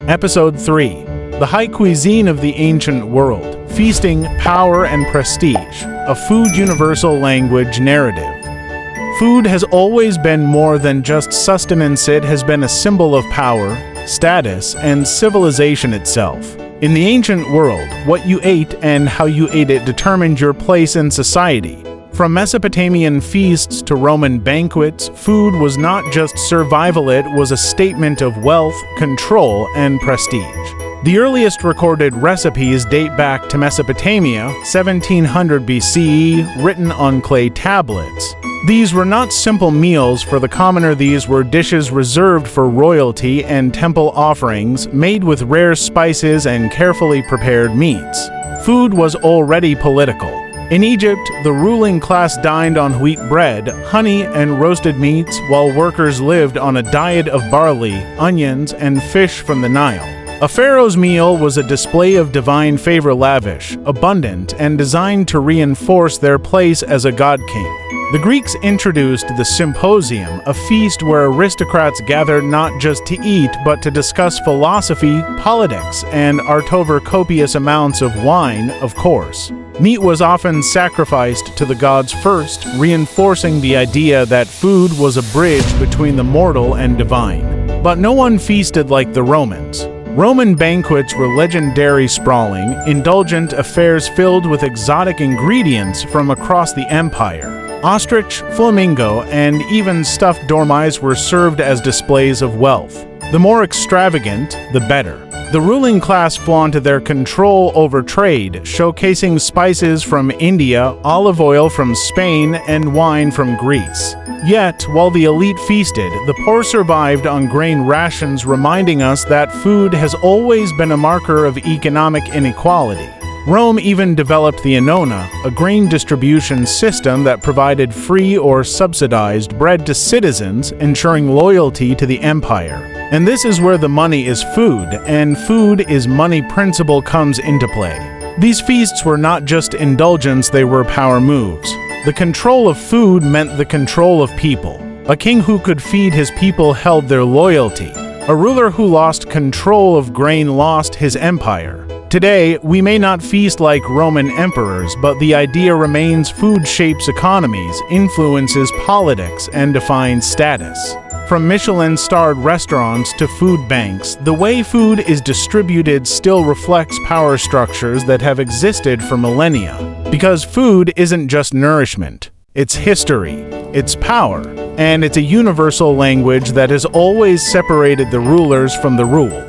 Episode 3. The High Cuisine of the Ancient World. Feasting, Power, and Prestige. A Food Universal Language Narrative. Food has always been more than just sustenance. It has been a symbol of power, status, and civilization itself. In the ancient world, what you ate and how you ate it determined your place in society. From Mesopotamian feasts to Roman banquets, food was not just survival, it was a statement of wealth, control, and prestige. The earliest recorded recipes date back to Mesopotamia, 1700 BCE, written on clay tablets. These were not simple meals for the commoner. These were dishes reserved for royalty and temple offerings, made with rare spices and carefully prepared meats. Food was already political. In Egypt, the ruling class dined on wheat bread, honey, and roasted meats, while workers lived on a diet of barley, onions, and fish from the Nile. A pharaoh's meal was a display of divine favor, lavish, abundant, and designed to reinforce their place as a god-king. The Greeks introduced the symposium, a feast where aristocrats gathered not just to eat, but to discuss philosophy, politics, and art over copious amounts of wine, of course. Meat was often sacrificed to the gods first, reinforcing the idea that food was a bridge between the mortal and divine. But no one feasted like the Romans. Roman banquets were legendary, sprawling, indulgent affairs filled with exotic ingredients from across the empire. Ostrich, flamingo, and even stuffed dormice were served as displays of wealth. The more extravagant, the better. The ruling class flaunted their control over trade, showcasing spices from India, olive oil from Spain, and wine from Greece. Yet, while the elite feasted, the poor survived on grain rations, reminding us that food has always been a marker of economic inequality. Rome even developed the annona, a grain distribution system that provided free or subsidized bread to citizens, ensuring loyalty to the empire. And this is where the money is food, and food is money principle comes into play. These feasts were not just indulgence, they were power moves. The control of food meant the control of people. A king who could feed his people held their loyalty. A ruler who lost control of grain lost his empire. Today, we may not feast like Roman emperors, but the idea remains: food shapes economies, influences politics, and defines status. From Michelin-starred restaurants to food banks, the way food is distributed still reflects power structures that have existed for millennia. Because food isn't just nourishment, it's history, it's power, and it's a universal language that has always separated the rulers from the ruled.